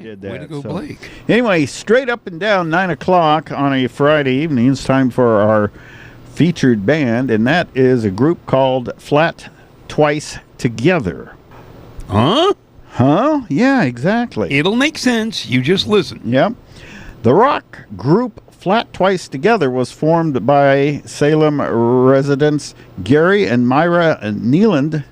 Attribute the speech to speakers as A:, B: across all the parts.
A: did that.
B: Way to go, Blake.
A: Anyway, straight up and down, 9 o'clock on a Friday evening, it's time for our featured band, and that is a group called Fatt Twice Together.
B: Huh?
A: Huh? Yeah, exactly.
B: It'll make sense. You just listen.
A: Yep. The rock group Fatt Twice Together was formed by Salem residents Gary and Myra Nealand.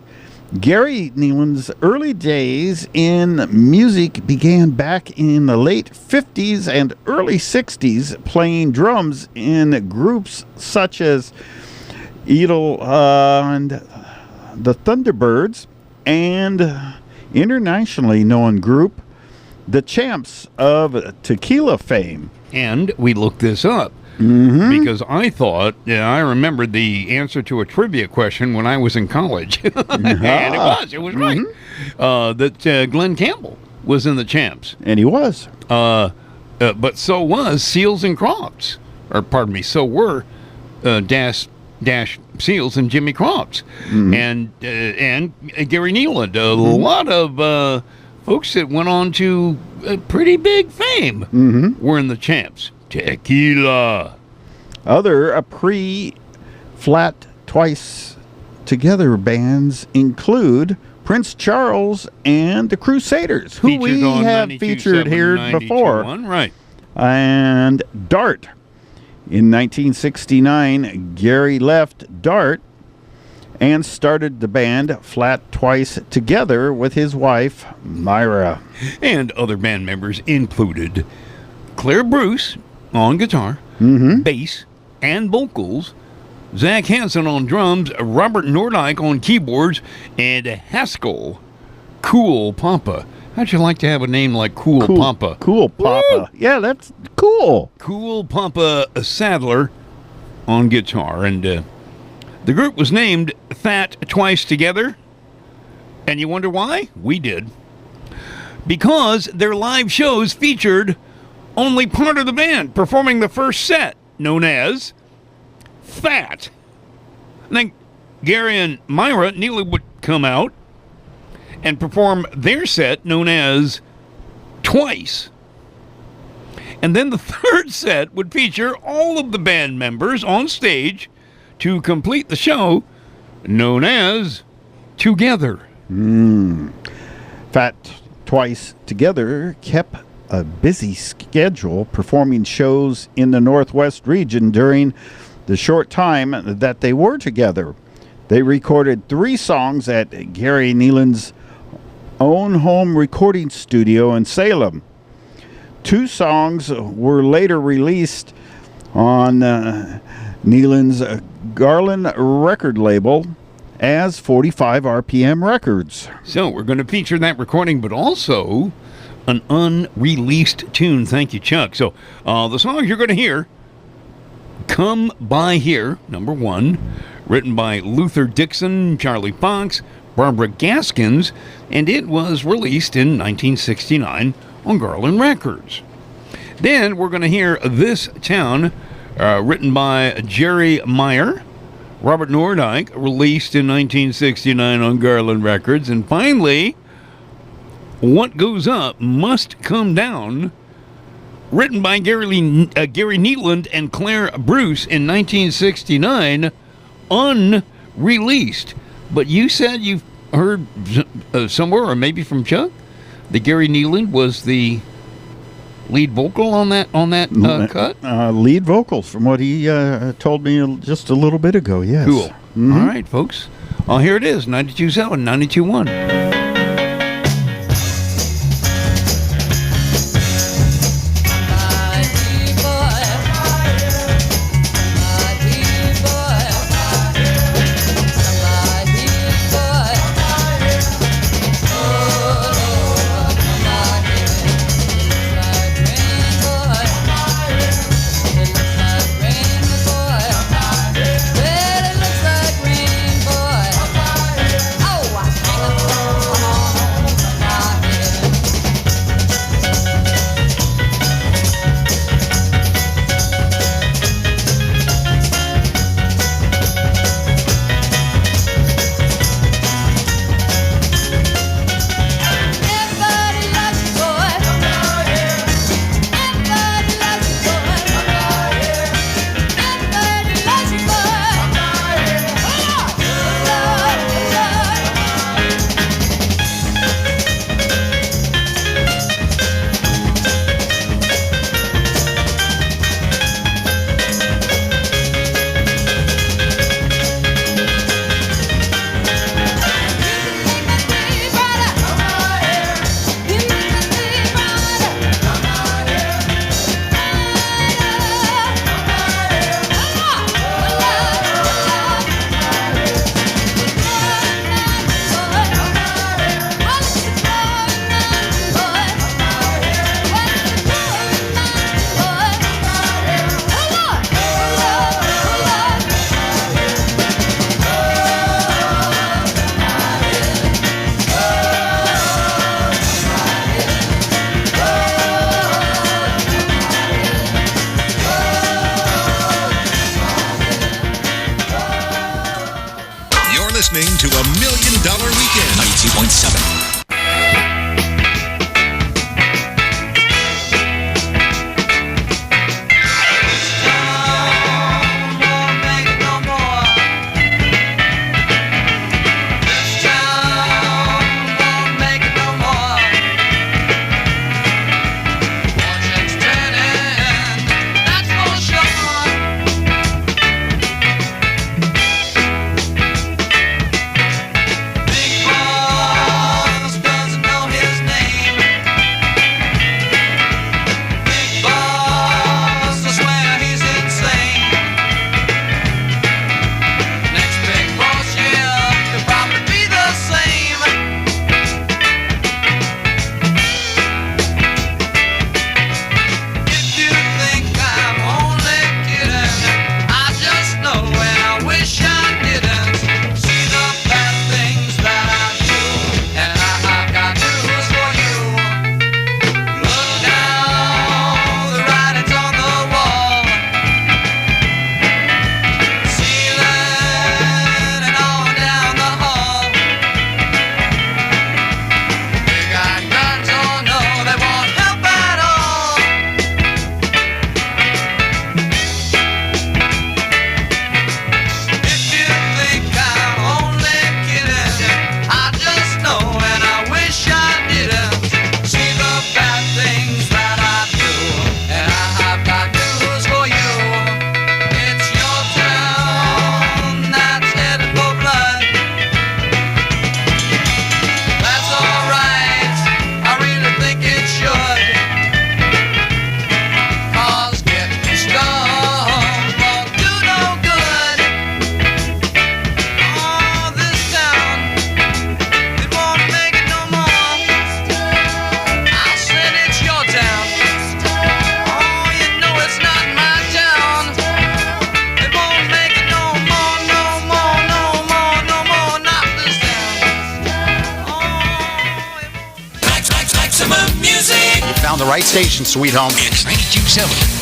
A: Gary Nealand's early days in music began back in the late 50s and early 60s, playing drums in groups such as Edel and the Thunderbirds and internationally known group The Champs of Tequila fame.
B: And we looked this up because I thought, I remembered the answer to a trivia question when I was in college. And it was right. That Glenn Campbell was in the Champs.
A: And he was.
B: But so was Seals and Crofts. Or pardon me, so were Dash Seals and Jimmy Crofts. And Gary Nealand. A lot of folks that went on to pretty big fame were in the Champs. Tequila.
A: Other pre-Fatt Twice Together bands include Prince Charles and the Crusaders, who we have featured here before.
B: Right.
A: And Dart. In 1969, Gary left Dart and started the band Fatt Twice Together with his wife, Myra.
B: And other band members included Claire Bruce on guitar, bass, and vocals, Zach Hansen on drums, Robert Nordyke on keyboards, and Haskell Cool Papa. How'd you like to have a name like Cool Papa?
A: Cool Papa. Woo! Yeah, that's cool.
B: Cool Papa Sadler on guitar. And the group was named Fatt Twice Together. And you wonder why? We did. Because their live shows featured only part of the band performing the first set, known as Fatt. And then Gary and Myra Neely would come out and perform their set, known as Twice. And then the third set would feature all of the band members on stage to complete the show, known as Together.
A: Fatt Twice Together kept a busy schedule performing shows in the Northwest region during the short time that they were together. They recorded 3 songs at Gary Nealand's own home recording studio in Salem. 2 songs were later released on Nealand's Garland record label as 45 RPM records.
B: So we're going to feature that recording, but also an unreleased tune. Thank you, Chuck. So the songs you're going to hear, Come By Here, number 1, written by Luther Dixon, Charlie Fox, Barbara Gaskins, and it was released in 1969 on Garland Records. Then we're going to hear This Town, written by Jerry Meyer, Robert Nordyke, released in 1969 on Garland Records. And finally, What Goes Up Must Come Down, written by Gary Nealand and Claire Bruce in 1969, unreleased. But you said you've heard somewhere, or maybe from Chuck, that Gary Nealand was the lead vocal on that cut?
A: Lead vocals, from what he told me just a little bit ago, yes.
B: Cool. All right, folks. Well, here it is, 92.7, 92.1.
C: to $1 million weekend. 92.7.
D: Found the right station, sweet home.
C: It's 92.7.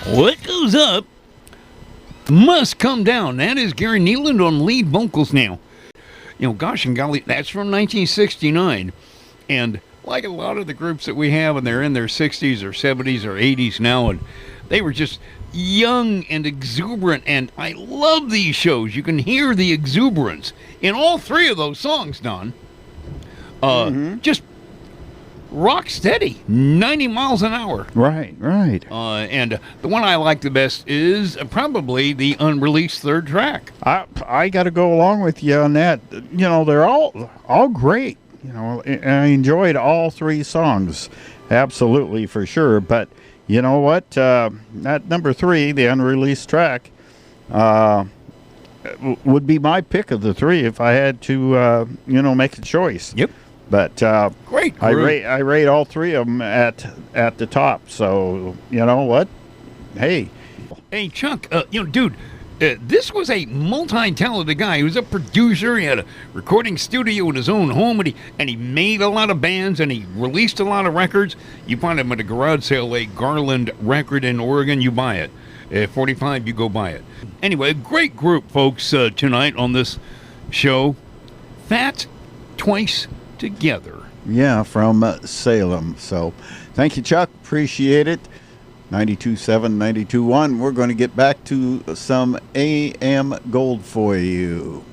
B: What goes up must come down. That is Gary Nealand on lead vocals now. You know, gosh and golly, that's from 1969. And like a lot of the groups that we have, and they're in their 60s or 70s or 80s now, and they were just young and exuberant. And I love these shows. You can hear the exuberance in all three of those songs, Don. Just rock steady, 90 miles an hour.
A: Right.
B: And the one I like the best is probably the unreleased third track.
A: I got to go along with you on that. You know, they're all great. You know, I enjoyed all three songs, absolutely, for sure. But You know what? That number 3, the unreleased track, would be my pick of the 3 if I had to, make a choice.
B: Yep.
A: But
B: Great
A: I
B: group.
A: rate all 3 of them at the top. So you know what? Hey,
B: Hey, Chuck, dude, this was a multi-talented guy. He was a producer. He had a recording studio in his own home, and he made a lot of bands, and he released a lot of records. You find him at a garage sale, a Garland record in Oregon, you buy it. 45, you go buy it. Anyway, a great group, folks, tonight on this show. Fatt Twice Together.
A: yeah, from Salem. So thank you, Chuck. Appreciate it. 92.7, 92.1. We're going to get back to some AM gold for you.